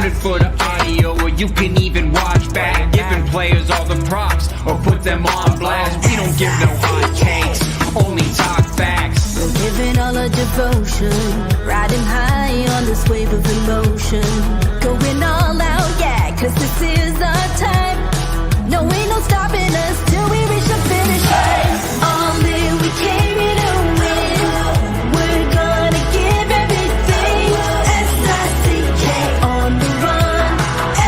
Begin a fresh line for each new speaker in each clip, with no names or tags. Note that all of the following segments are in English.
it for the audio, or you can even watch back. Giving players all the props, or put them on blast. We don't give no hot takes, only talk facts.
We're giving all our devotion, riding high on this wave of emotion. Going all out, yeah, cause this is our time. No, ain't no stopping us till we reach the finish line. All in, we came here to win. We're gonna give everything. S-I-C-K on the run.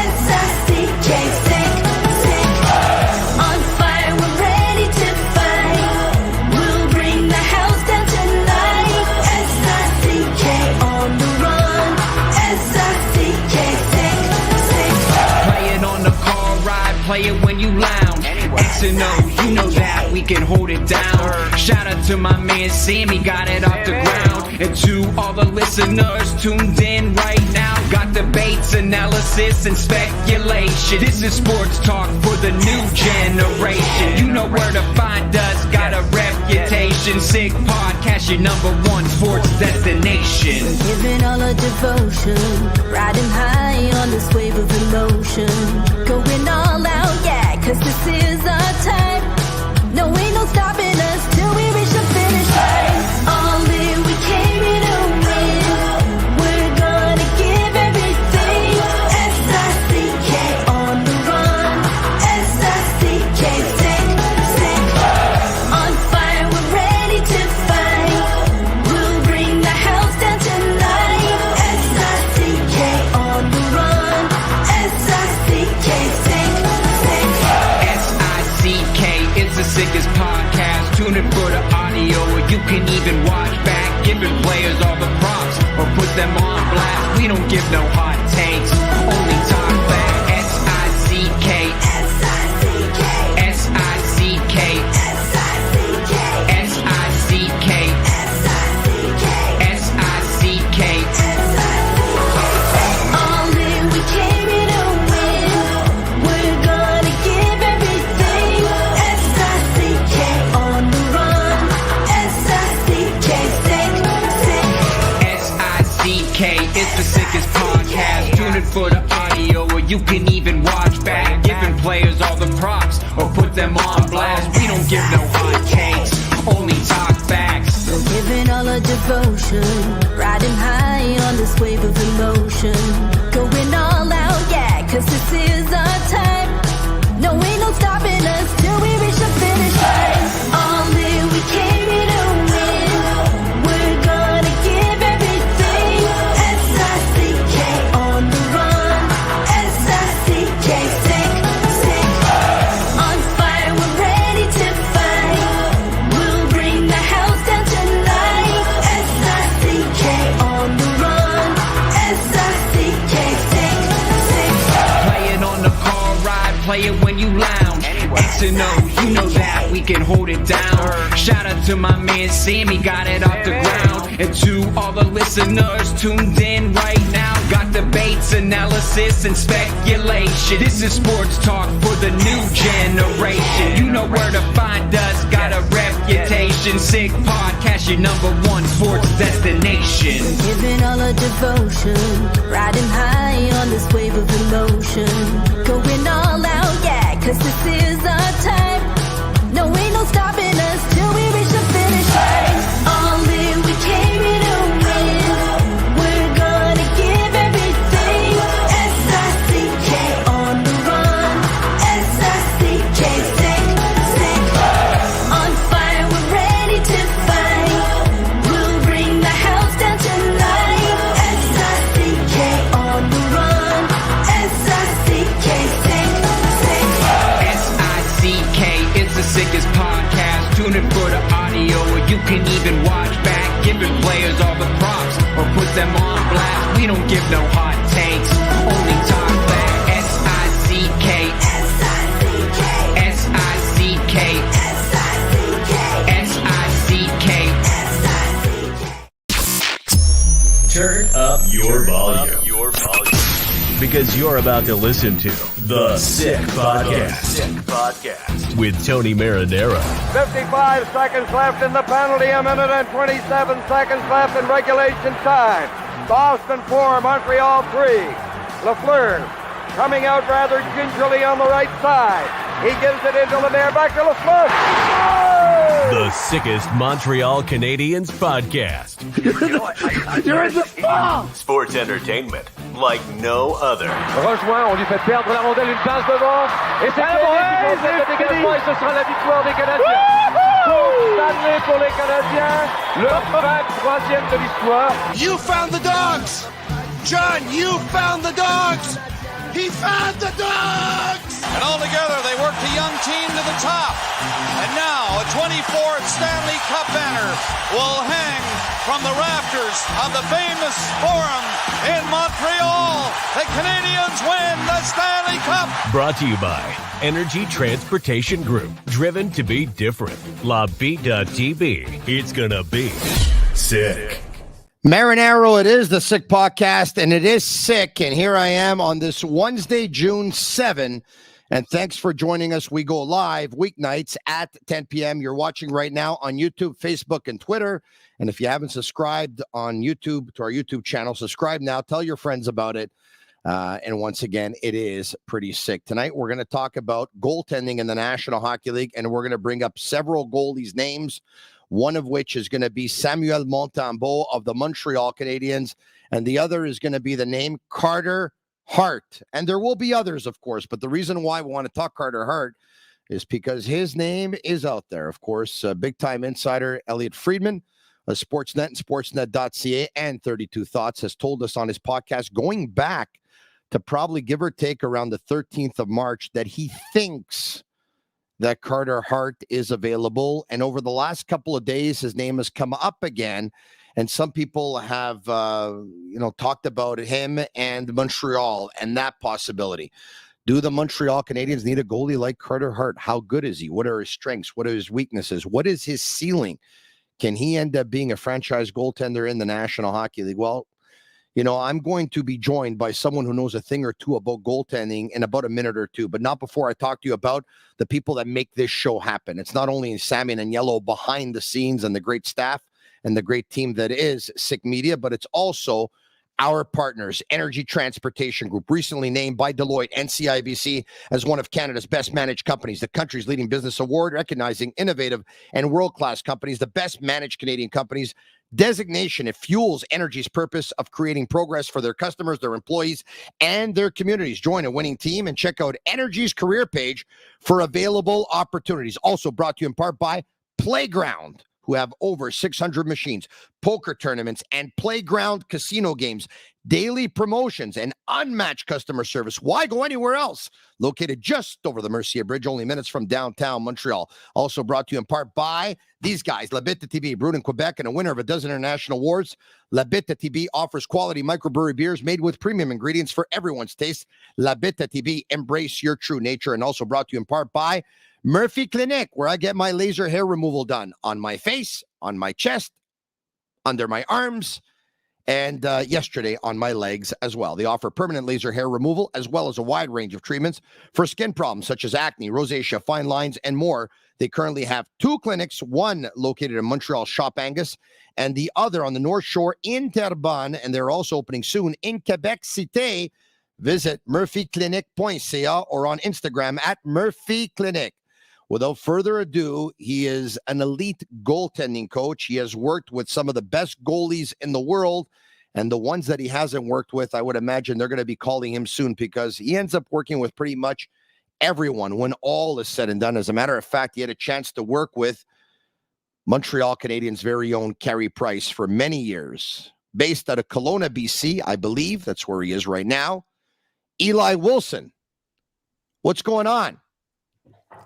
S-I-C-K, sick, sick. On fire, we're ready to fight. We'll bring the house down tonight. S-I-C-K on the run. S-I-C-K, sick, sick.
Play it on the car ride, play it when you lounge. X and O, you know that we can hold it down. Shout out to my man Sammy, got it off the ground. And to all the listeners tuned in right now, got debates, analysis, and speculation. This is sports talk for the new generation. You know where to find us, got a reputation. Sick podcast, your #1 sports destination.
Giving all our devotion, riding high on this wave of emotion. Going all out, yeah, cause this is our time. No, ain't no stopping us till we reach the finish line. All in, we came here to win. We're gonna give everything. S-I-C-K on the run. S-I-C-K, sick, sick. On fire, we're ready to fight. We'll bring the house down tonight. S-I-C-K on the run. S-I-C-K, sick, sick.
S-I-C-K, it's the sickest podcast. Tune in for the audio, or you can even watch back. Giving players all the props, or put them on blast. We don't give no hot takes, only talk facts. S-I-C-K,
S-I-C-K,
S-I-C-K,
S-I-C-K,
S-I-C-K,
S-I-C-K,
S-I-C-K.
all in, we came here to win. We're gonna give everything. S-I-C-K on the run. S-I-C-K, sick, sick.
S-I-C-K, it's the sickest podcast. Tune in for the audio, or you can even watch back. Giving players all the props, or put them on blast. We don't give no hot takes, only talk facts.
We're giving all our devotion, riding high on this wave of emotion. Going all out, yeah, cause this is our time. No, ain't no stopping us till we reach the finish line. All in, we came here to win. We're gonna give everything. S-I-C-K on the run. S-I-C-K, sick, sick. On fire, we're ready to fight. We'll bring the house down tonight. S-I-C-K on the run. S-I-C-K, sick, sick.
Play it on the car ride, play it when you lounge. X and O, you know that we can hold it down. Shout out to my man Sammy, got it off the ground. And to all the listeners tuned in right now, got debates, analysis, and speculation. This is sports talk for the new generation. You know where to find us, got a reputation. Sick podcast, your #1 sports destination.
Giving all our devotion, riding high on this wave of emotion. Going all out, yeah, cause this is our time. No, ain't no stopping us till we reach the finish line. All in, we came here to win. We're gonna give everything. S-I-C-K on the run. S-I-C-K, sick, sick. On fire, we're ready to fight. We'll bring the house down tonight. S-I-C-K on the run. S-I-C-K, sick, sick.
S-I-C-K, it's the sickest podcast. Tune in for the audio, or you can even watch back. Giving players all the props, or put them on blast. We don't give no hot takes, only talk facts. S-I-C-K,
S-I-C-K,
S-I-C-K,
S-I-C-K,
S-I-C-K.
S-I-C-K.
Turn up your volume. Because you're about to listen to The Sick Podcast. With Tony Marinaro.
55 seconds left in the penalty, a minute and 27 seconds left in regulation time. Boston 4, Montreal 3. Lafleur coming out rather gingerly on the right side. He gives it into Lemaire, back to Lafleur. Oh!
The sickest Montreal Canadiens podcast.
You're in the ball!
Sports entertainment like no other.
Rejoint, on lui fait perdre la rondelle, une passe devant. Et c'est le dégagement et ce sera la victoire des Canadiens. Coupe Stanley pour les Canadiens. Le 23e de l'histoire.
You found the dogs! John, you found the dogs! He found the dogs! And all together, they worked the young team to the top. And now, a 24th Stanley Cup banner will hang from the rafters of the famous Forum in Montreal. The Canadiens win the Stanley Cup!
Brought to you by Energy Transportation Group. Driven to be different. La Vida TB. It's gonna be sick.
Marinaro, it is the Sick Podcast, and it is sick. And here I am on this Wednesday, June 7. And thanks for joining us. We go live weeknights at 10 p.m. You're watching right now on YouTube, Facebook, and Twitter. And if you haven't subscribed on YouTube to our YouTube channel, subscribe now. Tell your friends about it. And once again, it is pretty sick. Tonight, we're going to talk about goaltending in the National Hockey League, and we're going to bring up several goalies' names, one of which is going to be Samuel Montembeault of the Montreal Canadiens, and the other is going to be the name Carter Hart. And there will be others, of course, but the reason why we want to talk Carter Hart is because his name is out there. Of course, big-time insider Elliot Friedman of Sportsnet and Sportsnet.ca and 32 Thoughts has told us on his podcast, going back to probably give or take around the 13th of March, that he thinks that Carter Hart is available. And over the last couple of days, his name has come up again. And some people have, talked about him and Montreal and that possibility. Do the Montreal Canadiens need a goalie like Carter Hart? How good is he? What are his strengths? What are his weaknesses? What is his ceiling? Can he end up being a franchise goaltender in the National Hockey League? Well, I'm going to be joined by someone who knows a thing or two about goaltending in about a minute or two, but not before I talk to you about the people that make this show happen. It's not only Sammy and Yellow behind the scenes and the great staff and the great team that is Sick Media, but it's also our partners, Energy Transportation Group, recently named by Deloitte and CIBC as one of Canada's best managed companies, the country's leading business award, recognizing innovative and world-class companies, the best managed Canadian companies. Designation, it fuels Energy's purpose of creating progress for their customers, their employees, and their communities. Join a winning team and check out Energy's career page for available opportunities. Also brought to you in part by Playground, who have over 600 machines, poker tournaments, and playground casino games, daily promotions, and unmatched customer service. Why go anywhere else? Located just over the Mercier Bridge, only minutes from downtown Montreal. Also brought to you in part by these guys, Bittt Tibi, brewed in Quebec and a winner of a dozen international awards. Bittt Tibi offers quality microbrewery beers made with premium ingredients for everyone's taste. Bittt Tibi, embrace your true nature. And also brought to you in part by Murphy Clinic, where I get my laser hair removal done on my face, on my chest, under my arms, and yesterday on my legs as well. They offer permanent laser hair removal as well as a wide range of treatments for skin problems such as acne, rosacea, fine lines, and more. They currently have two clinics, one located in Montreal Shop Angus and the other on the North Shore in Terrebonne, and they're also opening soon in Quebec Cité. Visit murphyclinic.ca or on Instagram at Murphy Clinic. Without further ado, he is an elite goaltending coach. He has worked with some of the best goalies in the world, and the ones that he hasn't worked with, I would imagine they're going to be calling him soon because he ends up working with pretty much everyone when all is said and done. As a matter of fact, he had a chance to work with Montreal Canadiens' very own Carey Price for many years. Based out of Kelowna, BC, I believe. That's where he is right now. Eli Wilson, what's going on?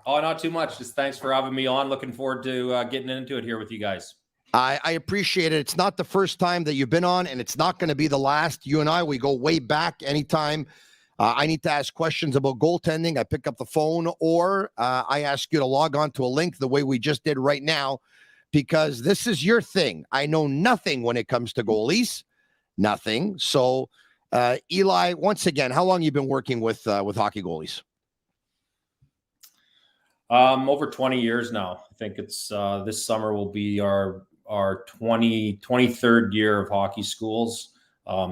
Oh, not too much. Just thanks for having me on. Looking forward to getting into it here with you guys.
I appreciate it. It's not the first time that you've been on, and it's not going to be the last. You and I, we go way back anytime. I need to ask questions about goaltending. I pick up the phone, or I ask you to log on to a link the way we just did right now, because this is your thing. I know nothing when it comes to goalies. Nothing. So, Eli, once again, how long have you been working with hockey goalies?
Over 20 years now. I think it's this summer will be our 23rd year of hockey schools.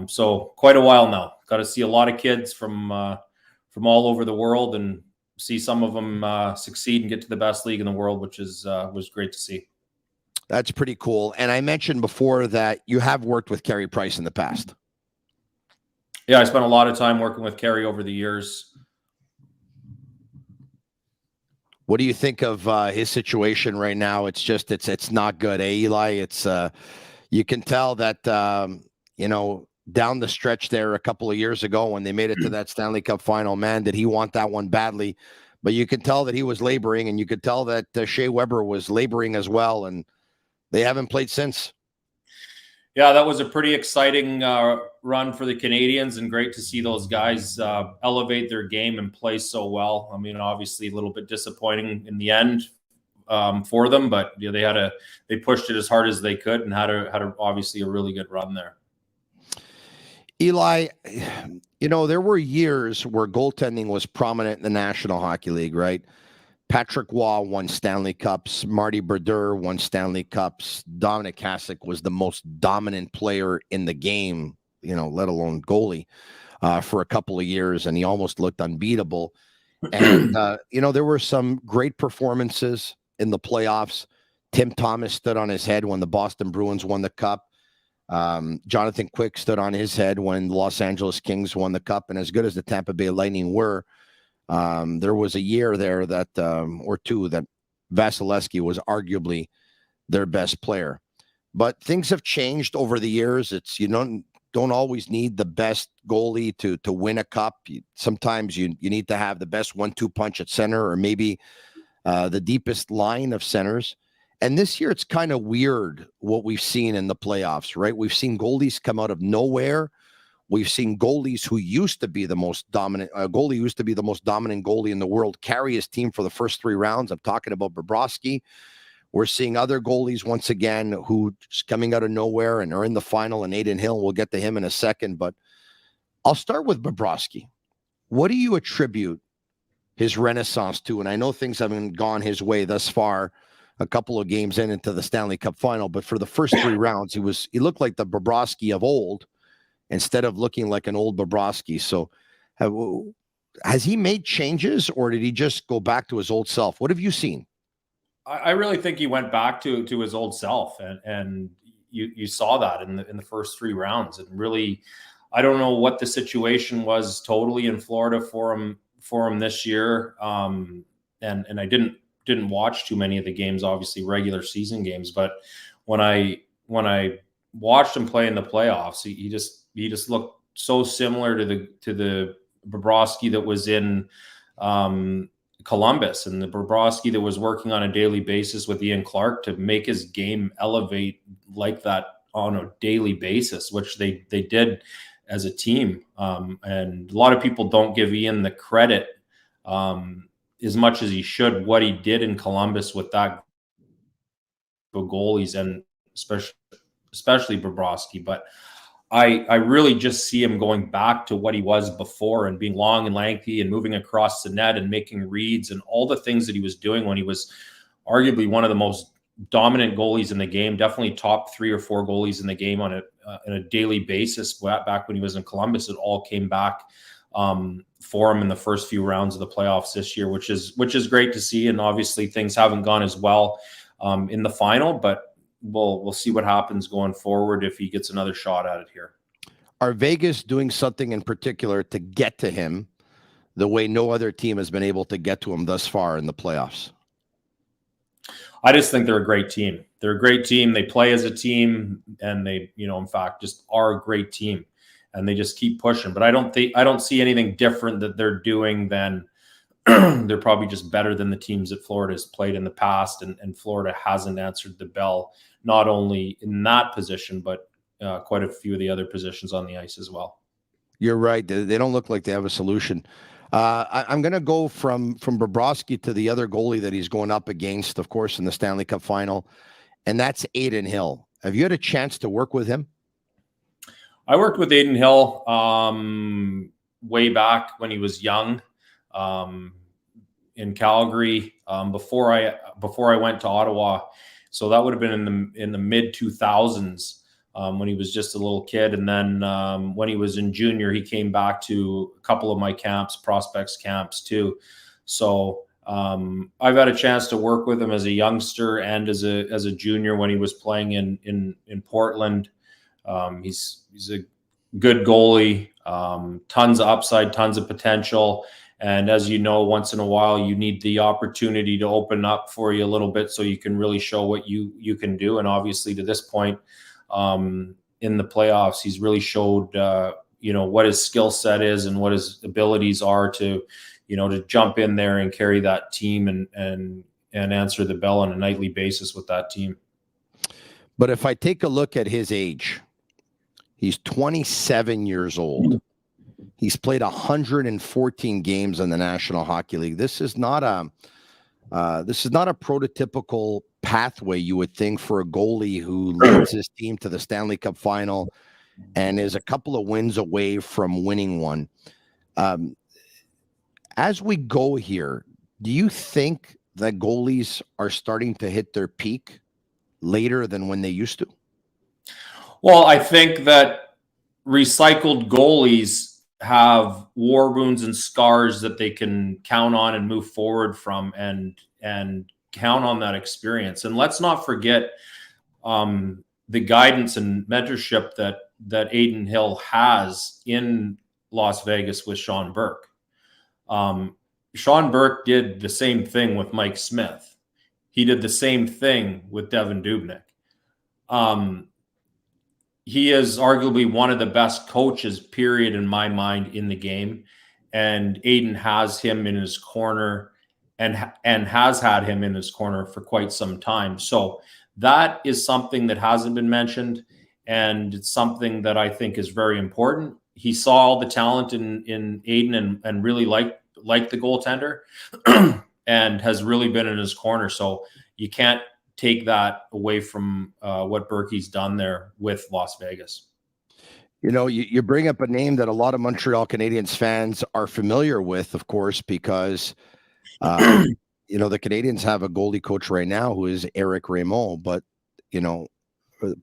So quite a while now. to see a lot of kids from all over the world and see some of them succeed and get to the best league in the world, which was great to see.
That's pretty cool. And I mentioned before that you have worked with Carey Price in the past.
Yeah, I spent a lot of time working with Carey over the years.
What do you think of his situation right now? It's not good, Eli? It's you can tell that down the stretch there a couple of years ago when they made it to that Stanley Cup final, man, did he want that one badly? But you could tell that he was laboring, and you could tell that Shea Weber was laboring as well, and they haven't played since.
Yeah, that was a pretty exciting run for the Canadians, and great to see those guys elevate their game and play so well. I mean, obviously a little bit disappointing in the end for them, but they pushed it as hard as they could and had obviously a really good run there.
Eli, there were years where goaltending was prominent in the National Hockey League, right? Patrick Waugh won Stanley Cups. Marty Brodeur won Stanley Cups. Dominic Hasek was the most dominant player in the game, let alone goalie, for a couple of years, and he almost looked unbeatable. And, there were some great performances in the playoffs. Tim Thomas stood on his head when the Boston Bruins won the Cup. Jonathan Quick stood on his head when the Los Angeles Kings won the Cup. And as good as the Tampa Bay Lightning were, there was a year there that or two that Vasilevskiy was arguably their best player. But things have changed over the years. It's don't always need the best goalie to win a cup. Sometimes you need to have the best 1-2 punch at center, or maybe the deepest line of centers. And this year it's kind of weird what we've seen in the playoffs, right? We've seen goalies come out of nowhere. We've seen goalies who used to be the most dominant goalie in the world carry his team for the first 3 rounds. I'm talking about Bobrovsky. We're seeing other goalies once again who just coming out of nowhere and are in the final, and Adin Hill. We'll get to him in a second, but I'll start with Bobrovsky. What do you attribute his renaissance to? And I know things haven't gone his way thus far, a couple of games into the Stanley Cup final, but for the first 3 rounds, he looked like the Bobrovsky of old, instead of looking like an old Bobrovsky. So has he made changes, or did he just go back to his old self? What have you seen?
I really think he went back to his old self, and you saw that in the first 3 rounds. And really, I don't know what the situation was totally in Florida for him this year. And I didn't watch too many of the games, obviously regular season games, but when I watched him play in the playoffs, he just looked so similar to the Bobrovsky that was in Columbus, and the Bobrovsky that was working on a daily basis with Ian Clark to make his game elevate like that on a daily basis, which they did as a team. And a lot of people don't give Ian the credit as much as he should, what he did in Columbus with that goalies, and especially Bobrovsky. But I really just see him going back to what he was before, and being long and lanky and moving across the net and making reads and all the things that he was doing when he was arguably one of the most dominant goalies in the game, definitely top 3 or 4 goalies in the game on a daily basis. Back when he was in Columbus, it all came back for him in the first few rounds of the playoffs this year, which is great to see. And obviously things haven't gone as well in the final, but we'll see what happens going forward if he gets another shot at it here.
Are Vegas doing something in particular to get to him the way no other team has been able to get to him thus far in the playoffs?
I just think they're a great team. They're a great team. They play as a team, and they, in fact, just are a great team, and they just keep pushing. But I don't see anything different that they're doing than they're probably just better than the teams that Florida has played in the past, and Florida hasn't answered the bell, not only in that position, but quite a few of the other positions on the ice as well.
You're right. They don't look like they have a solution. I'm going to go from Bobrovsky to the other goalie that he's going up against, of course, in the Stanley Cup final, and that's Adin Hill. Have you had a chance to work with him?
I worked with Adin Hill way back when he was young in Calgary before I went to Ottawa. So that would have been in the mid 2000s. when he was just a little kid. And then when he was in junior, he came back to a couple of my camps, prospects camps too. So I've had a chance to work with him as a youngster and as a junior when he was playing in Portland. He's a good goalie, tons of upside, tons of potential. And as you know, once in a while, you need the opportunity to open up for you a little bit so you can really show what you can do. And obviously to this point in the playoffs, he's really showed, what his skill set is and what his abilities are to jump in there and carry that team and answer the bell on a nightly basis with that team.
But if I take a look at his age, he's 27 years old. He's played 114 games in the National Hockey League. This is not a prototypical pathway you would think for a goalie who leads his team to the Stanley Cup final and is a couple of wins away from winning one. As we go here, do you think that goalies are starting to hit their peak later than when they used to?
Well, I think that recycled goalies have war wounds and scars that they can count on and move forward from and count on that experience. And let's not forget the guidance and mentorship that Adin Hill has in Las Vegas with Sean Burke. Sean Burke did the same thing with Mike Smith. He did the same thing with Devin Dubnyk. He is arguably one of the best coaches, period, in my mind, in the game. And Adin has him in his corner and has had him in his corner for quite some time. So that is something that hasn't been mentioned. And it's something that I think is very important. He saw all the talent in Adin and really liked the goaltender and has really been in his corner. So you can't take that away from what Berkey's done there with Las Vegas.
You bring up a name that a lot of Montreal Canadiens fans are familiar with, of course, because, the Canadiens have a goalie coach right now who is Eric Raymond. But,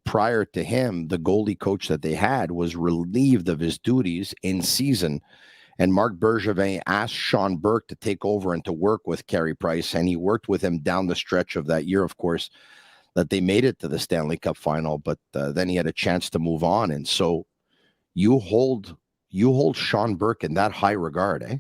prior to him, the goalie coach that they had was relieved of his duties in season. And Marc Bergevin asked Sean Burke to take over and to work with Carey Price. And he worked with him down the stretch of that year, of course, that they made it to the Stanley Cup final. But then he had a chance to move on. And so you hold Sean Burke in that high regard, eh?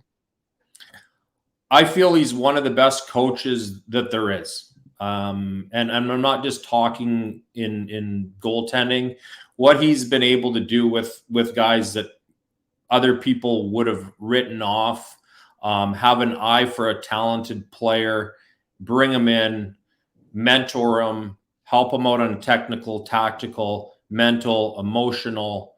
I feel he's one of the best coaches that there is. And I'm not just talking in goaltending. What he's been able to do with guys that other people would have written off, have an eye for a talented player, bring him in, mentor him, help him out on a technical, tactical, mental, emotional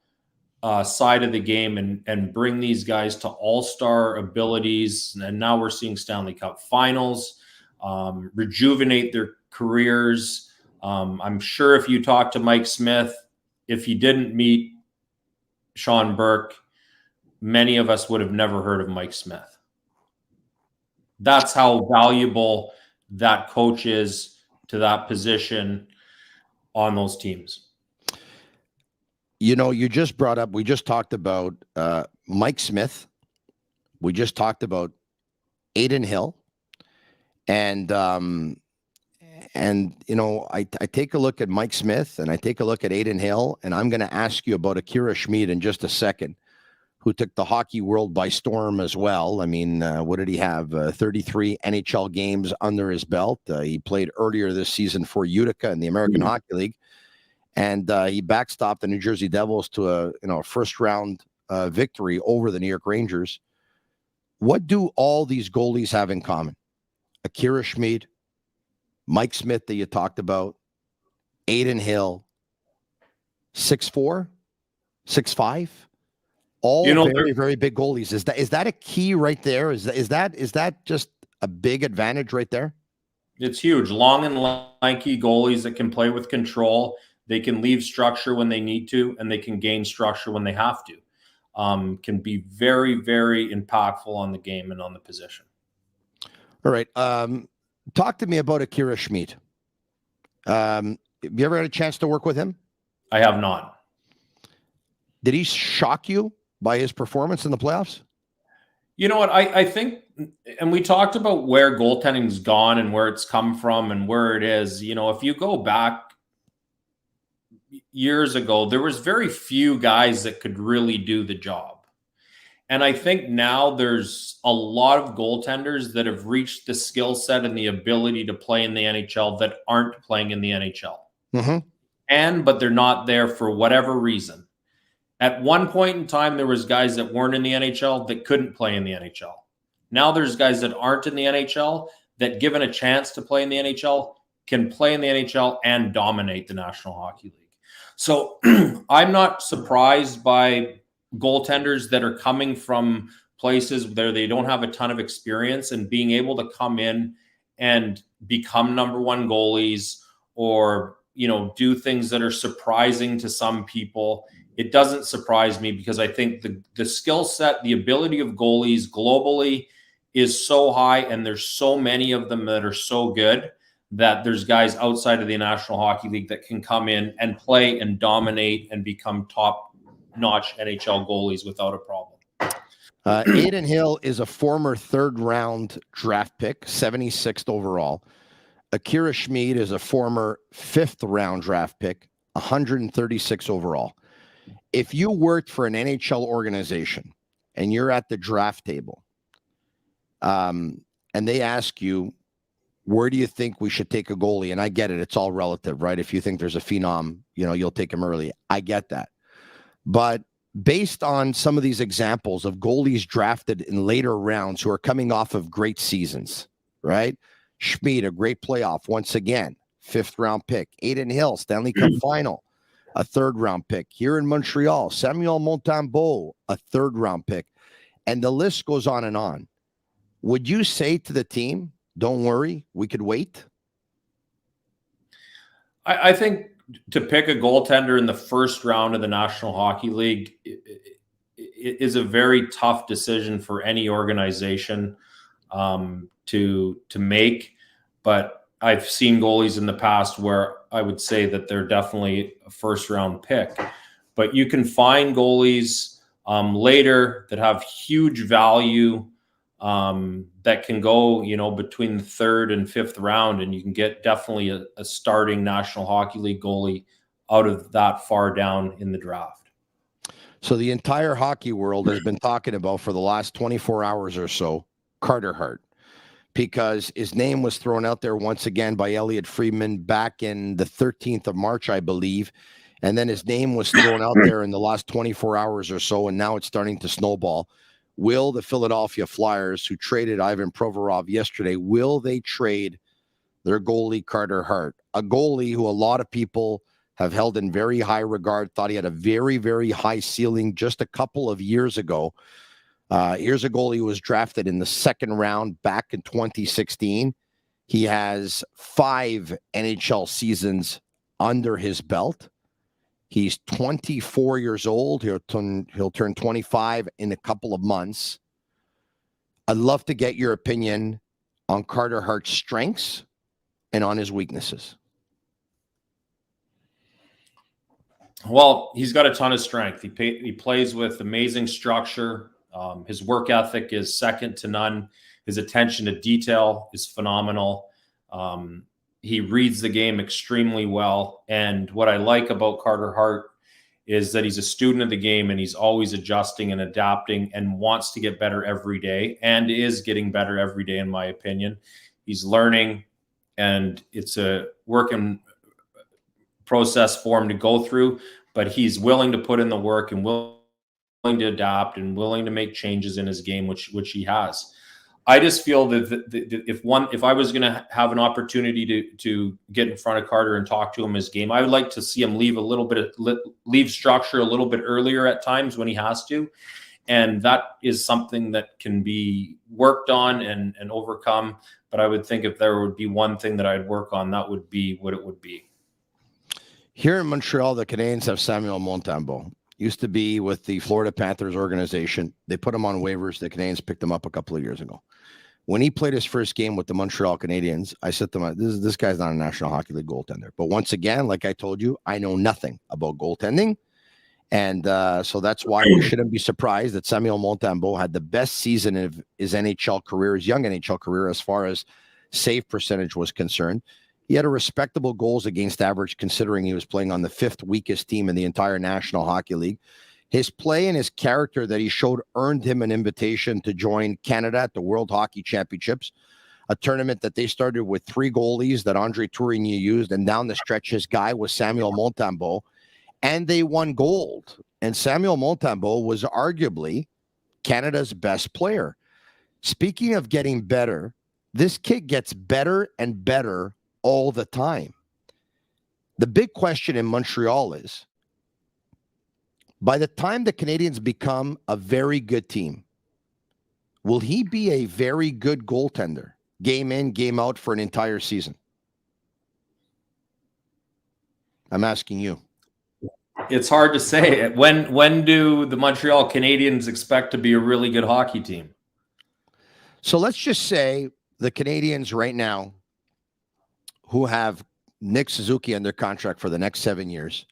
side of the game and bring these guys to all-star abilities. And now we're seeing Stanley Cup finals, rejuvenate their careers. I'm sure if you talk to Mike Smith, if he didn't meet Sean Burke, many of us would have never heard of Mike Smith. That's how valuable that coach is to that position on those teams.
You just brought up, we just talked about Mike Smith. We just talked about Adin Hill. And I take a look at Mike Smith and I take a look at Adin Hill, and I'm going to ask you about Akira Schmid in just a second, who took the hockey world by storm as well. I mean, what did he have? 33 NHL games under his belt. He played earlier this season for Utica in the American Hockey League. And he backstopped the New Jersey Devils to a first-round victory over the New York Rangers. What do all these goalies have in common? Akira Schmid, Mike Smith that you talked about, Adin Hill, 6'4", 6'5", all very, very big goalies. Is that a key right there? Is that just a big advantage right there?
It's huge. Long and lanky goalies that can play with control. They can leave structure when they need to, and they can gain structure when they have to. Can be very, very impactful on the game and on the position.
All right. Talk to me about Akira Schmid. Have you ever had a chance to work with him?
I have not.
Did he shock you by his performance in the playoffs?
You know what? I think, and we talked about where goaltending's gone and where it's come from and where it is. You know, if you go back years ago, there was very few guys that could really do the job. And I think now there's a lot of goaltenders that have reached the skill set and the ability to play in the NHL that aren't playing in the NHL.
Mm-hmm.
But they're not there for whatever reason. At one point in time, there was guys that weren't in the NHL that couldn't play in the NHL. Now there's guys that aren't in the NHL that, given a chance to play in the NHL, can play in the NHL and dominate the National Hockey League. So I'm not surprised by goaltenders that are coming from places where they don't have a ton of experience and being able to come in and become number one goalies, or, you know, do things that are surprising to some people. It doesn't surprise me, because I think the skill set, the ability of goalies globally is so high, and there's so many of them that are so good that there's guys outside of the National Hockey League that can come in and play and dominate and become top-notch NHL goalies without a problem.
Adin Hill is a former third-round draft pick, 76th overall. Akira Schmid is a former fifth-round draft pick, 136 overall. If you worked for an NHL organization and you're at the draft table, and they ask you, where do you think we should take a goalie? And I get it. It's all relative, right? If you think there's a phenom, you know, you'll take him early. I get that. But based on some of these examples of goalies drafted in later rounds who are coming off of great seasons, right? Schmid, a great playoff once again, fifth-round pick. Adin Hill, Stanley Cup final, a third-round pick. Here in Montreal, Samuel Montembeault, a third-round pick. And the list goes on and on. Would you say to the team, don't worry, we could wait?
I think to pick a goaltender in the first round of the National Hockey League is a very tough decision for any organization to make. But I've seen goalies in the past where I would say that they're definitely a first-round pick. But you can find goalies later that have huge value, that can go, you know, between the third and fifth round, and you can get definitely a starting National Hockey League goalie out of that far down in the draft.
So the entire hockey world has been talking about for the last 24 hours or so, Carter Hart, because his name was thrown out there once again by Elliot Friedman back in the 13th of March, I believe. And then his name was thrown out there in the last 24 hours or so, and now it's starting to snowball. Will the Philadelphia Flyers, who traded Ivan Provorov yesterday, will they trade their goalie, Carter Hart? A goalie who a lot of people have held in very high regard, thought he had a very, very high ceiling just a couple of years ago. Here's a goalie who was drafted in the second round back in 2016. He has 5 NHL seasons under his belt. He's 24 years old. He'll turn 25 in a couple of months. I'd love to get your opinion on Carter Hart's strengths and on his weaknesses.
Well, he's got a ton of strength. He plays with amazing structure. His work ethic is second to none. His attention to detail is phenomenal. He reads the game extremely well. And what I like about Carter Hart is that he's a student of the game, and he's always adjusting and adapting and wants to get better every day, and is getting better every day, in my opinion. He's learning, and it's a work in process for him to go through, but he's willing to put in the work and willing to adapt and willing to make changes in his game, which he has. I just feel that if I was going to have an opportunity to get in front of Carter and talk to him his game, I would like to see him leave structure a little bit earlier at times when he has to, and that is something that can be worked on and overcome. But I would think if there would be one thing that I'd work on, that would be what it would be.
Here in Montreal, the Canadiens have Samuel Montembeault. Used to be with the Florida Panthers organization. They put him on waivers. The Canadiens picked him up a couple of years ago. When he played his first game with the Montreal Canadiens, I said to him, this guy's not a National Hockey League goaltender. But once again, like I told you, I know nothing about goaltending. And so that's why we shouldn't be surprised that Samuel Montembeault had the best season of his NHL career, his young NHL career, as far as save percentage was concerned. He had a respectable goals against average, considering he was playing on the 5th weakest team in the entire National Hockey League. His play and his character that he showed earned him an invitation to join Canada at the World Hockey Championships, a tournament that they started with 3 goalies that Andrei Tourigny used, and down the stretch, his guy was Samuel Montembeault, and they won gold. And Samuel Montembeault was arguably Canada's best player. Speaking of getting better, this kid gets better and better all the time. The big question in Montreal is, by the time the Canadiens become a very good team, will he be a very good goaltender, game in, game out for an entire season? I'm asking you.
It's hard to say. When do the Montreal Canadiens expect to be a really good hockey team?
So let's just say the Canadiens right now, who have Nick Suzuki under contract for the next 7 years.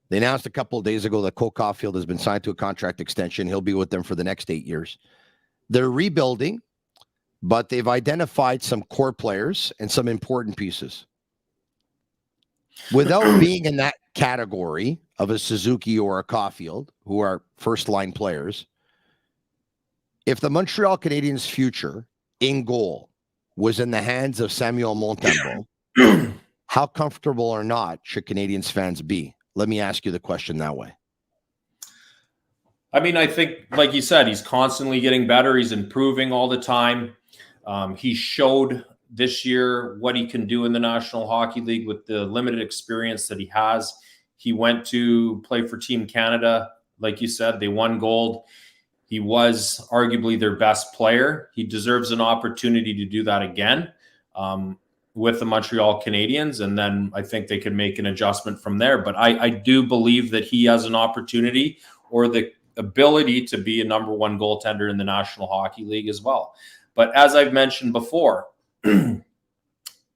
They announced a couple of days ago that Cole Caulfield has been signed to a contract extension. He'll be with them for the next 8 years. They're rebuilding, but they've identified some core players and some important pieces. Without being in that category of a Suzuki or a Caulfield, who are first-line players, if the Montreal Canadiens' future in goal was in the hands of Samuel Montembeault, how comfortable or not should Canadiens fans be? Let me ask you the question that way.
I mean, I think, like you said, he's constantly getting better. He's improving all the time. He showed this year what he can do in the National Hockey League with the limited experience that he has. He went to play for Team Canada. Like you said, they won gold. He was arguably their best player. He deserves an opportunity to do that again with the Montreal Canadiens, and then I think they could make an adjustment from there. But I do believe that he has an opportunity or the ability to be a number 1 goaltender in the National Hockey League as well. But as I've mentioned before,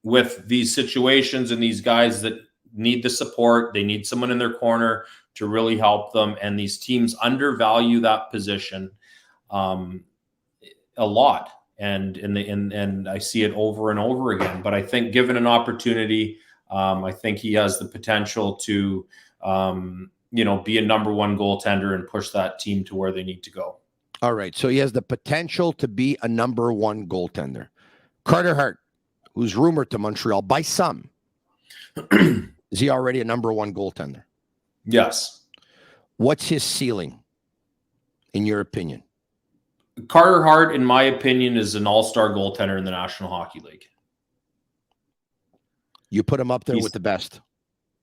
with these situations and these guys that need the support, they need someone in their corner to really help them, and these teams undervalue that position a lot. And I see it over and over again. But I think given an opportunity, I think he has the potential to, be a number 1 goaltender and push that team to where they need to go.
All right. So he has the potential to be a number 1 goaltender. Carter Hart, who's rumored to Montreal by some, is he already a number 1 goaltender?
Yes.
What's his ceiling, in your opinion?
Carter Hart, in my opinion, is an all-star goaltender in the National Hockey League.
You put him up there with the best.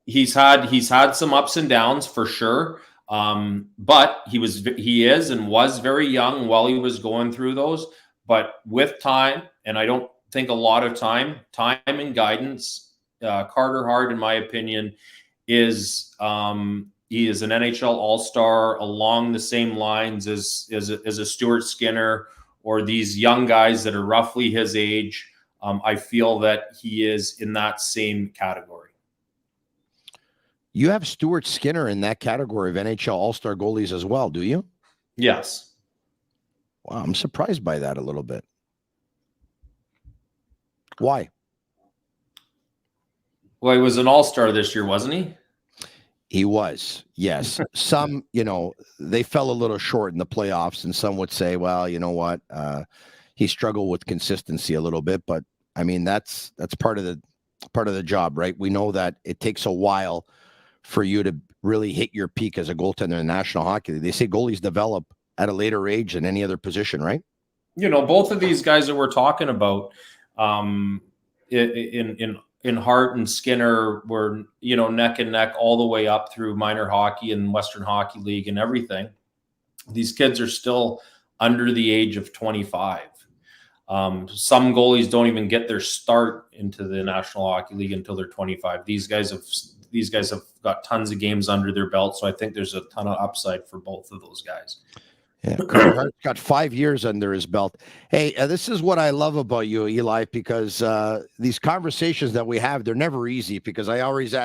He's had some ups and downs for sure, but he is and was very young while he was going through those. But with time, and I don't think a lot of time and guidance, Carter Hart, in my opinion, is he is an NHL All-Star along the same lines as a Stuart Skinner or these young guys that are roughly his age. I feel that he is in that same category.
You have Stuart Skinner in that category of NHL All-Star goalies as well, do you?
Yes.
Wow, I'm surprised by that a little bit. Why?
Well, he was an All-Star this year, wasn't he?
He was, yes. Some, they fell a little short in the playoffs, and some would say, well, you know what? He struggled with consistency a little bit, but I mean, that's part of the job, right? We know that it takes a while for you to really hit your peak as a goaltender in the National Hockey League. They say goalies develop at a later age than any other position, right?
Both of these guys that we're talking about, in Hart and Skinner were, neck and neck all the way up through minor hockey and Western Hockey League and everything. These kids are still under the age of 25. Some goalies don't even get their start into the National Hockey League until they're 25. These guys have got tons of games under their belt, so I think there's a ton of upside for both of those guys.
Yeah, Carter Hart's got 5 years under his belt. Hey, this is what I love about you, Eli, because these conversations that we have, they're never easy because I always,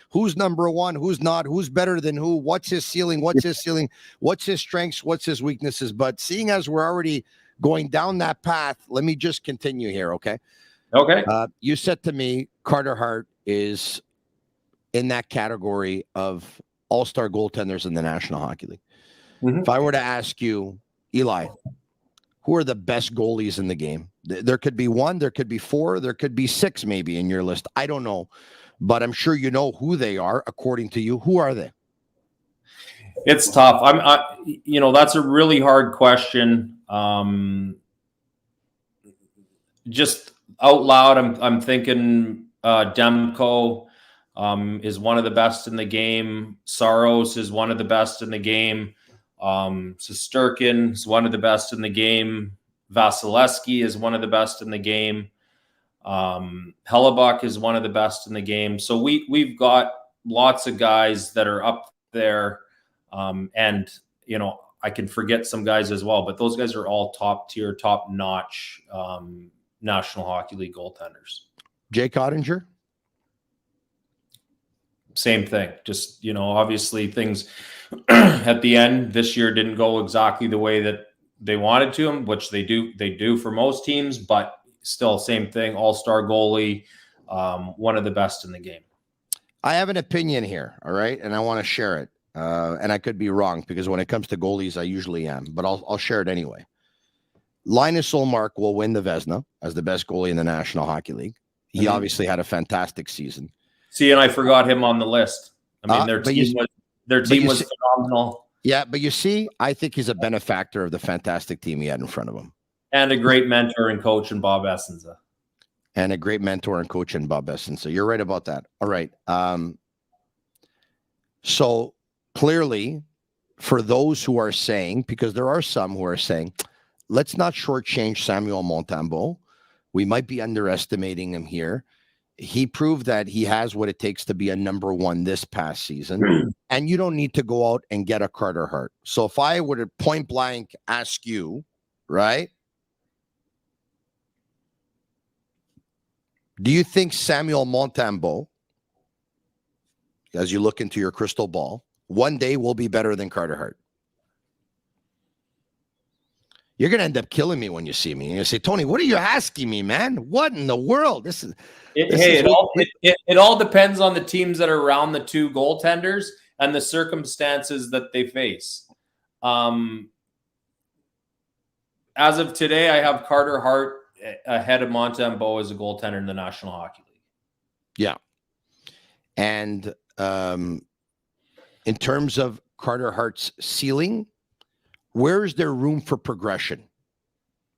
who's number one, who's not, who's better than who, what's his ceiling, what's his strengths, what's his weaknesses. But seeing as we're already going down that path, let me just continue here, okay?
Okay.
You said to me, Carter Hart is in that category of all-star goaltenders in the National Hockey League. If I were to ask you, Eli, who are the best goalies in the game? There could be one, there could be four, there could be six maybe in your list. I don't know, but I'm sure you know who they are according to you. Who are they?
It's tough. That's a really hard question. Just out loud, I'm thinking Demko is one of the best in the game. Saros is one of the best in the game. Shesterkin is one of the best in the game. Vasilevskiy is one of the best in the game. Hellebuck is one of the best in the game. So we've got lots of guys that are up there. And I can forget some guys as well, but those guys are all top tier, top notch, National Hockey League goaltenders.
Jay Cottinger?
Same thing. Just, obviously things at the end this year didn't go exactly the way that they wanted to them, which they do for most teams, but still same thing. All-star goalie, one of the best in the game.
I have an opinion here. All right. And I want to share it. And I could be wrong because when it comes to goalies, I usually am, but I'll share it anyway. Linus Ullmark will win the Vezina as the best goalie in the National Hockey League. He obviously had a fantastic season.
See, and I forgot him on the list. I mean, their team was phenomenal.
Yeah, but you see, I think he's a benefactor of the fantastic team he had in front of him.
And a great mentor and coach in Bob Essenza.
So you're right about that. All right. So clearly, for those who are saying, because there are some who are saying, let's not shortchange Samuel Montembeault. We might be underestimating him here. He proved that he has what it takes to be a number one this past season. And you don't need to go out and get a Carter Hart. So if I were to point blank ask you, right? Do you think Samuel Montembeault, as you look into your crystal ball, one day will be better than Carter Hart? You're going to end up killing me when you see me. And you say, Tony, what are you asking me, man? What in the world?
It all depends on the teams that are around the two goaltenders and the circumstances that they face. As of today, I have Carter Hart ahead of Montembeault as a goaltender in the National Hockey League.
Yeah. And in terms of Carter Hart's ceiling, where is there room for progression?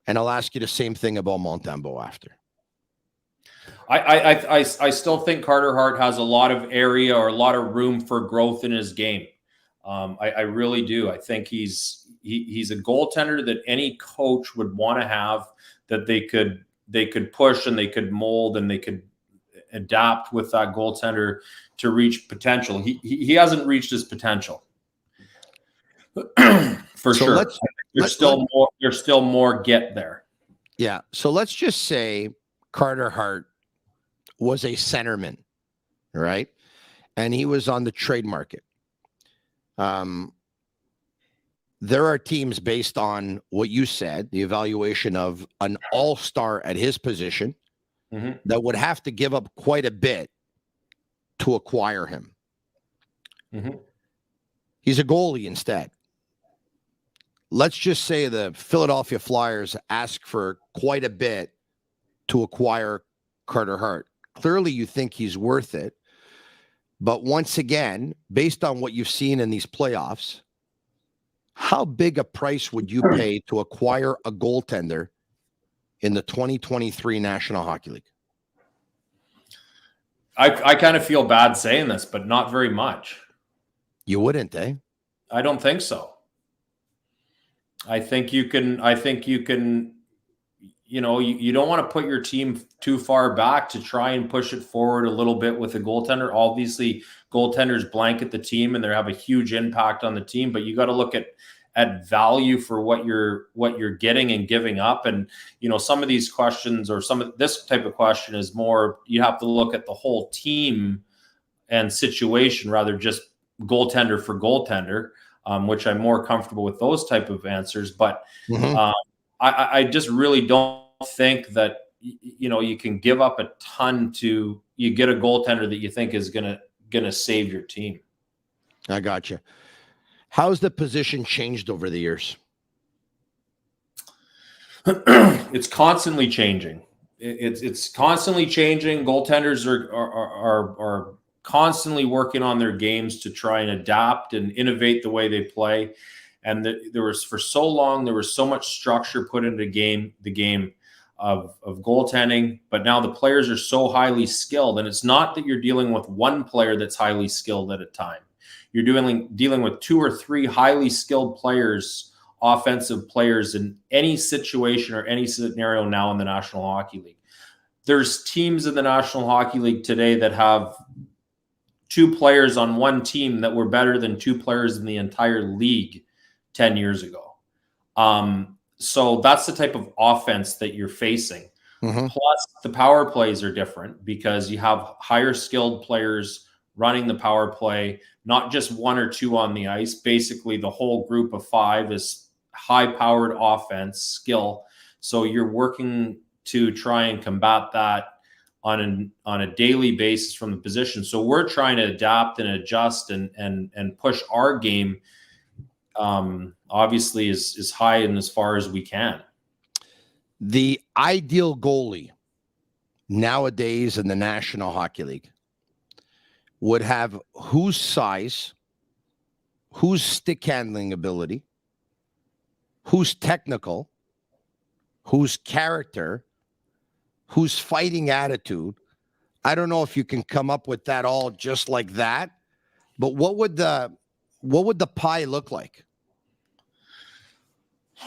And I'll ask you the same thing about Montembeault after.
I still think Carter Hart has a lot of area or a lot of room for growth in his game. I really do. I think he's a goaltender that any coach would want to have, that they could push and they could mold and they could adapt with that goaltender to reach potential. He hasn't reached his potential. For so sure. There's still more get there.
Yeah. So let's just say Carter Hart was a centerman, right? And he was on the trade market. There are teams based on what you said, the evaluation of an all-star at his position, that would have to give up quite a bit to acquire him. He's a goalie instead. Let's just say the Philadelphia Flyers ask for quite a bit to acquire Carter Hart. Clearly, you think he's worth it. But once again, based on what you've seen in these playoffs, how big a price would you pay to acquire a goaltender in the 2023 National Hockey League?
I kind of feel bad saying this, but not very much.
You wouldn't, eh?
I don't think so. I think you can, you don't want to put your team too far back to try and push it forward a little bit with a goaltender. Obviously, goaltenders blanket the team and they have a huge impact on the team, but you got to look at at value for what you're getting and giving up. And, some of these questions, or some of this type of question, is more, you have to look at the whole team and situation rather just goaltender for goaltender, which I'm more comfortable with those type of answers. But I just really don't think that, you can give up a ton to you get a goaltender that you think is going to save your team.
I got you. How's the position changed over the years?
It's constantly changing. It's constantly changing. Goaltenders are constantly working on their games to try and adapt and innovate the way they play. And there was so much structure put into the game of goaltending, but now the players are so highly skilled, and it's not that you're dealing with one player that's highly skilled at a time. You're dealing with 2 or 3 highly skilled players, offensive players, in any situation or any scenario now in the National Hockey League. There's teams in the National Hockey League today that have 2 players on one team that were better than 2 players in the entire league 10 years ago. So that's the type of offense that you're facing. Plus, the power plays are different because you have higher skilled players running the power play, not just 1 or 2 on the ice. Basically, the whole group of 5 is high-powered offense skill. So you're working to try and combat that on a daily basis from the position. So we're trying to adapt and adjust and push our game, obviously, as high and as far as we can.
The ideal goalie nowadays in the National Hockey League would have whose size, whose stick handling ability, whose technical, whose character, whose fighting attitude. I don't know if you can come up with that all just like that, but what would the pie look like?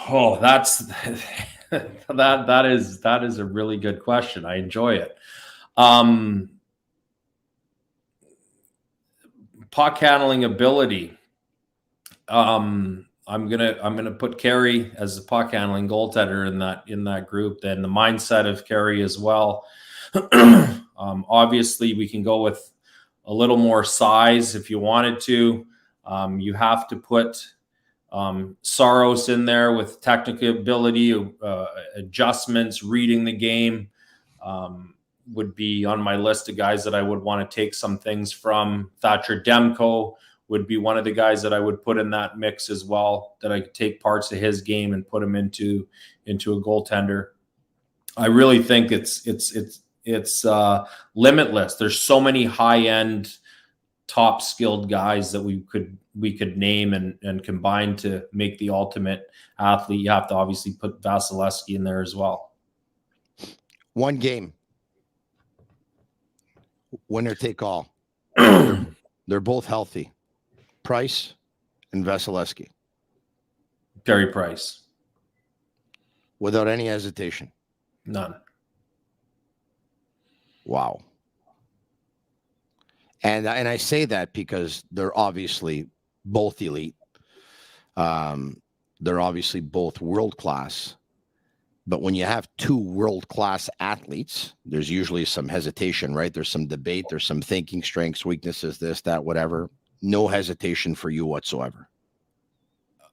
Oh, that's that is a really good question. I enjoy it. Puck handling ability. I'm gonna put Carey as the puck handling goaltender in that group. Then the mindset of Carey as well. Obviously, we can go with a little more size if you wanted to. You have to put Saros in there with technical ability, adjustments, reading the game. Would be on my list of guys that I would want to take some things from. Thatcher Demko would be one of the guys that I would put in that mix as well, that I could take parts of his game and put him into a goaltender. I really think it's limitless. There's so many high-end, top skilled guys that we could name and combine to make the ultimate athlete. You have to obviously put Vasilevskiy in there as well.
One game. Winner take all. They're both healthy. Price and Vasilevskiy.
Carey Price.
Without any hesitation.
None.
Wow. And I say that because they're obviously both elite. They're obviously both world class. But when you have 2 world-class athletes, there's usually some hesitation, right? There's some debate. There's some thinking, strengths, weaknesses, this, that, whatever. No hesitation for you whatsoever.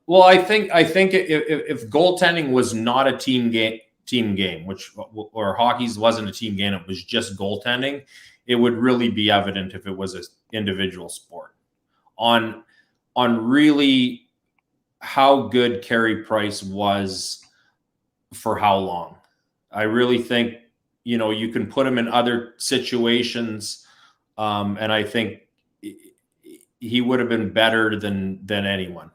Well, I think if goaltending was not a team game, or hockey's wasn't a team game, it was just goaltending, it would really be evident if it was an individual sport. On really how good Carey Price was for how long. I really think, you can put him in other situations, and I think he would have been better than anyone.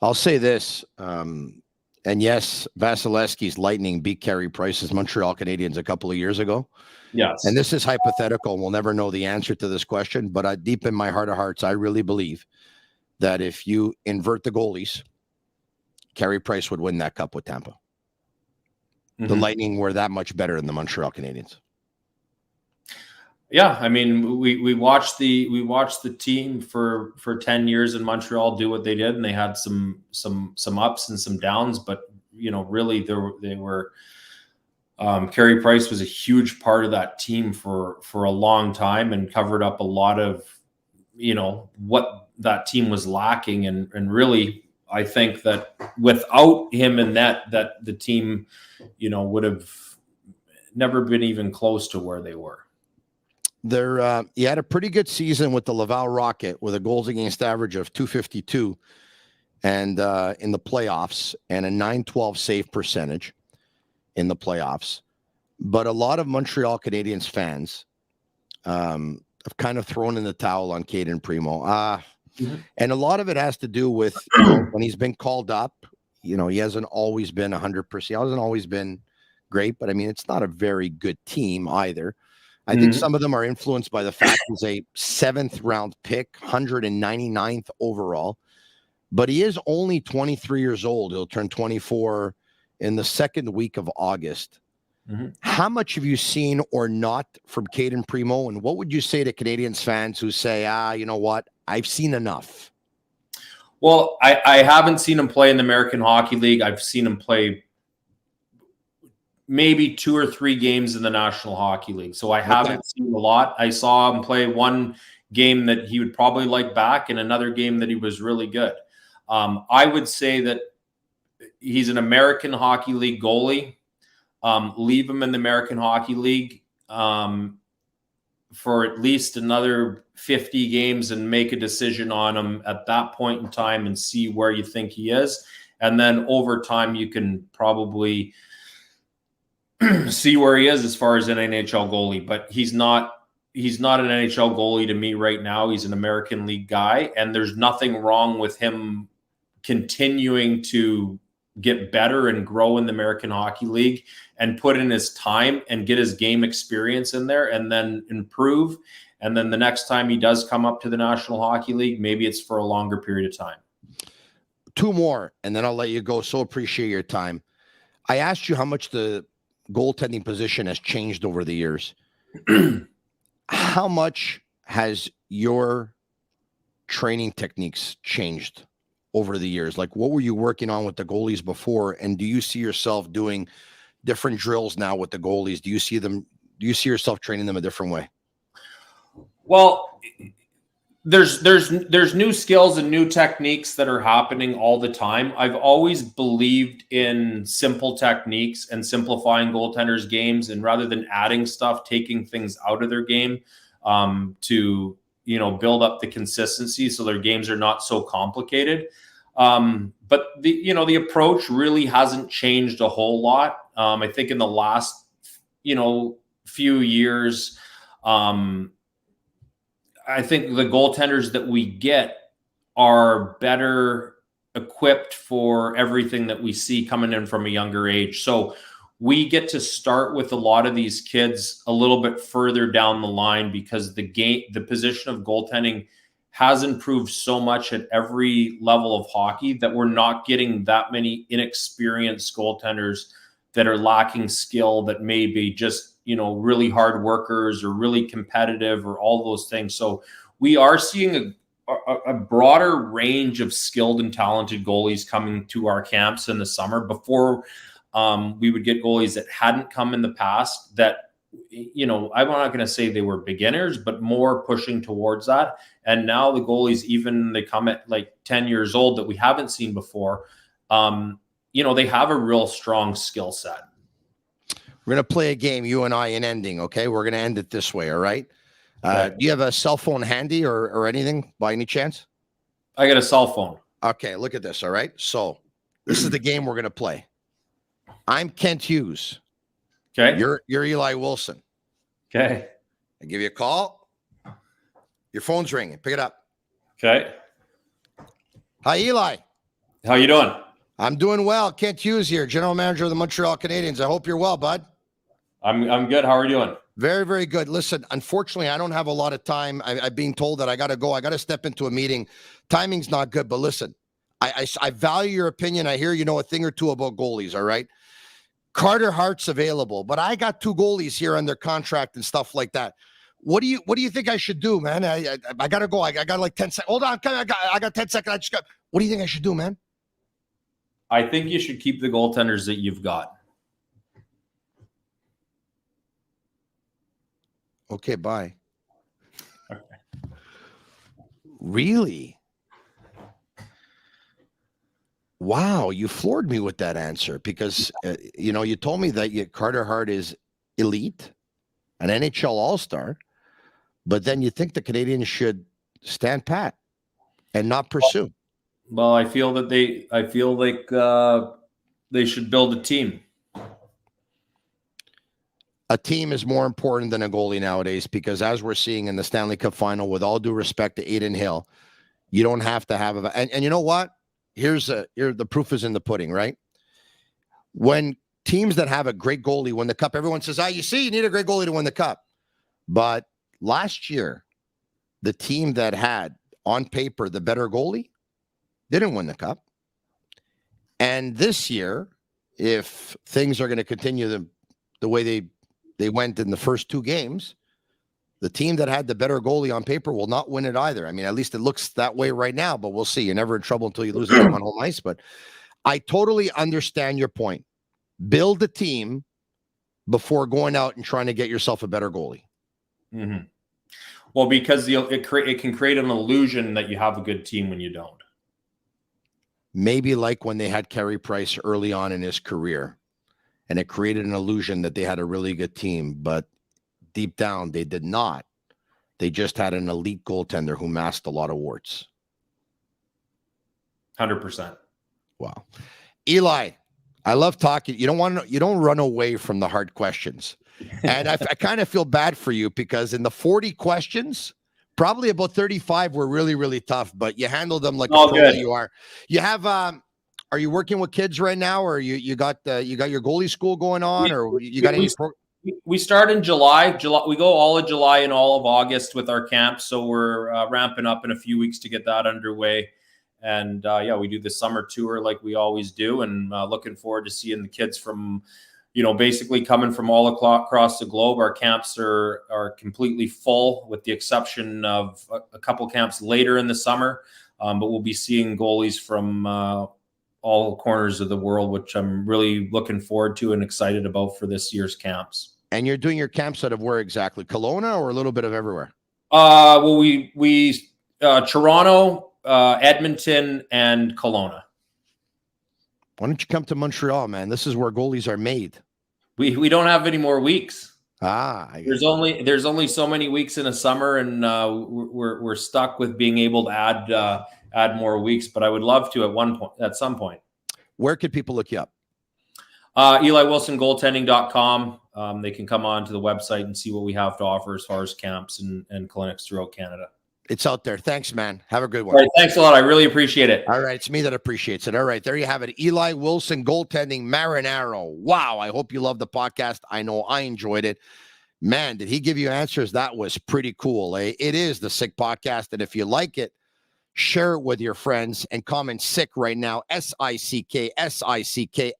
I'll say this, and yes, Vasilevsky's Lightning beat Carey Price's Montreal Canadiens a couple of years ago.
Yes.
And this is hypothetical. We'll never know the answer to this question, but deep in my heart of hearts, I really believe that if you invert the goalies, Carey Price would win that cup with Tampa. Mm-hmm. The Lightning were that much better than the Montreal Canadiens.
Yeah, I mean, we watched the team for 10 years in Montreal do what they did, and they had some ups and some downs, but really they were Carey Price was a huge part of that team for a long time and covered up a lot of what that team was lacking, and really I think that without him in net, that the team would have never been even close to where they were.
He had a pretty good season with the Laval Rocket with a goals against average of .252 and in the playoffs, and a .912 save percentage in the playoffs. But a lot of Montreal Canadiens fans have kind of thrown in the towel on Caden Primo. And a lot of it has to do with when he's been called up, he hasn't always been 100%. He hasn't always been great, but I mean, it's not a very good team either. I think some of them are influenced by the fact he's a 7th round pick, 199th overall, but he is only 23 years old. He'll turn 24 in the second week of August. How much have you seen or not from Caden Primo? And what would you say to Canadiens fans who say, you know what, I've seen enough?
Well, I haven't seen him play in the American Hockey League. I've seen him play maybe 2 or 3 games in the National Hockey League. So I haven't seen a lot. I saw him play one game that he would probably like back and another game that he was really good. I would say that he's an American Hockey League goalie. Leave him in the American Hockey League for at least another 50 games and make a decision on him at that point in time and see where you think he is. And then over time, you can probably see where he is as far as an NHL goalie, but he's not an NHL goalie to me right now. He's an American League guy, and there's nothing wrong with him continuing to get better and grow in the American Hockey League and put in his time and get his game experience in there and then improve. And then the next time he does come up to the National Hockey League, maybe it's for a longer period of time.
2 more, and then I'll let you go. So appreciate your time. I asked you how much the goaltending position has changed over the years. How much has your training techniques changed over the years? Like, what were you working on with the goalies before? And do you see yourself doing different drills now with the goalies? Do you see yourself training them a different way?
Well, there's new skills and new techniques that are happening all the time. I've always believed in simple techniques and simplifying goaltenders' games, and rather than adding stuff, taking things out of their game to build up the consistency so their games are not so complicated. But the approach really hasn't changed a whole lot. I think in the last few years, I think the goaltenders that we get are better equipped for everything that we see coming in from a younger age. So we get to start with a lot of these kids a little bit further down the line because the position of goaltending has improved so much at every level of hockey that we're not getting that many inexperienced goaltenders that are lacking skill, that may be just really hard workers or really competitive or all those things. So we are seeing a broader range of skilled and talented goalies coming to our camps in the summer. Before we would get goalies that hadn't come in the past that, I'm not going to say they were beginners, but more pushing towards that. And now the goalies, even they come at like 10 years old that we haven't seen before, they have a real strong skill set.
We're going to play a game, you and I, in ending, okay? We're going to end it this way, all right? Do you have a cell phone handy or anything by any chance?
I got a cell phone.
Okay, look at this, all right? So this is the game we're going to play. I'm Kent Hughes.
Okay.
You're Eli Wilson.
Okay.
I give you a call. Your phone's ringing. Pick it up.
Okay.
Hi, Eli.
How you doing?
I'm doing well. Kent Hughes here, general manager of the Montreal Canadiens. I hope you're well, bud.
I'm good. How are you doing?
Very, very good. Listen, unfortunately, I don't have a lot of time. I'm being told that I got to go. I got to step into a meeting. Timing's not good, but listen, I value your opinion. I hear you know a thing or two about goalies, all right? Carter Hart's available, but I got 2 goalies here under contract and stuff like that. What do you think I should do, man? I gotta go. I got like 10 seconds. Hold on, I got 10 seconds. What do you think I should do, man?
I think you should keep the goaltenders that you've got.
Okay, bye. Really? Wow, you floored me with that answer because, you told me that Carter Hart is elite, an NHL All-Star, but then you think the Canadians should stand pat and not pursue.
Well, I feel like they should build a team.
A team is more important than a goalie nowadays because as we're seeing in the Stanley Cup final, with all due respect to Adin Hill, you don't have to have and you know what? Here the proof is in the pudding, right? When teams that have a great goalie win the cup, everyone says, you see, you need a great goalie to win the cup. But last year, the team that had on paper the better goalie didn't win the cup. And this year, if things are going to continue the way they went in the first two games, the team that had the better goalie on paper will not win it either. I mean, at least it looks that way right now, but we'll see. You're never in trouble until you lose a game on home ice. But I totally understand your point. Build a team before going out and trying to get yourself a better goalie.
Mm-hmm. Well, because it can create an illusion that you have a good team when you don't.
Maybe like when they had Carey Price early on in his career, and it created an illusion that they had a really good team, but deep down they did not. They just had an elite goaltender who masked a lot of warts.
100%.
Wow. Eli, I love talking. You don't run away from the hard questions. And I kind of feel bad for you because in the 40 questions, probably about 35 were really, really tough, but you handled them like a pro that you are. You have, are you working with kids right now, or you got your goalie school going on, or you got any?
We start in July. We go all of July and all of August with our camp, so we're ramping up in a few weeks to get that underway. And we do the summer tour like we always do, and looking forward to seeing the kids from, basically coming from all across the globe. Our camps are completely full, with the exception of a couple camps later in the summer. But we'll be seeing goalies from all corners of the world, which I'm really looking forward to and excited about for this year's camps. And
you're doing your camps out of where exactly? Kelowna, or a little bit of everywhere?
Well, we Toronto, Edmonton, and Kelowna.
Why don't you come to Montreal, man? This is where goalies are made.
We don't have any more weeks.
There's
only so many weeks in a summer, and we're stuck with being able to add more weeks. But I would love to at some point.
Where could people look you up?
EliWilsonGoaltending.com. They can come on to the website and see what we have to offer as far as camps and clinics throughout Canada.
It's out there. Thanks, man. Have a good one.
All right, thanks a lot. I really appreciate it.
All right. It's me that appreciates it. All right. There you have it. Eli Wilson, Goaltending, Marinaro. Wow. I hope you love the podcast. I know I enjoyed it. Man, did he give you answers? That was pretty cool. It is the Sick Podcast. And if you like it, share it with your friends and comment sick right now. SICK, SICK,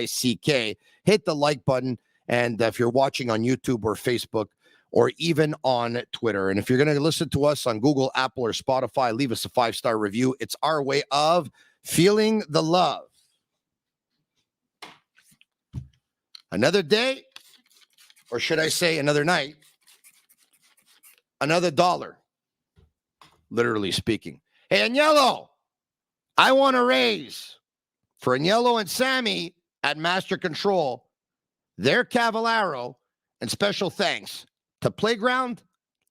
SICK. Hit the like button. And if you're watching on YouTube or Facebook, or even on Twitter. And if you're going to listen to us on Google, Apple, or Spotify, leave us a 5-star review. It's our way of feeling the love. Another day, or should I say another night, another dollar, literally speaking. Hey, Agnello, I want a raise for Agnello and Sammy at Master Control, their Cavallaro, and special thanks to Playground,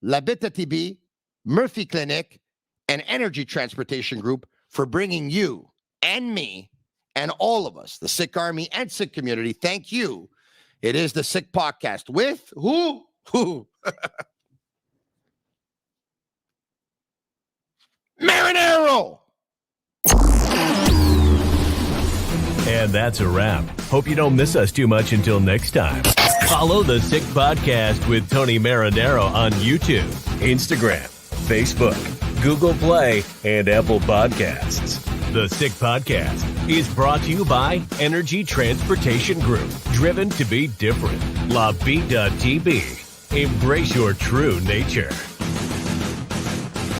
La Bittt Tibi, Murphy Clinic, and Energy Transportation Group for bringing you and me and all of us, the Sick Army and Sick community. Thank you. It is the Sick Podcast with who? Marinaro!
And that's a wrap. Hope you don't miss us too much until next time. Follow the Sick Podcast with Tony Marinaro on YouTube, Instagram, Facebook, Google Play, and Apple Podcasts. The Sick Podcast is brought to you by Energy Transportation Group, driven to be different. La Bittt Tibi. Embrace your true nature.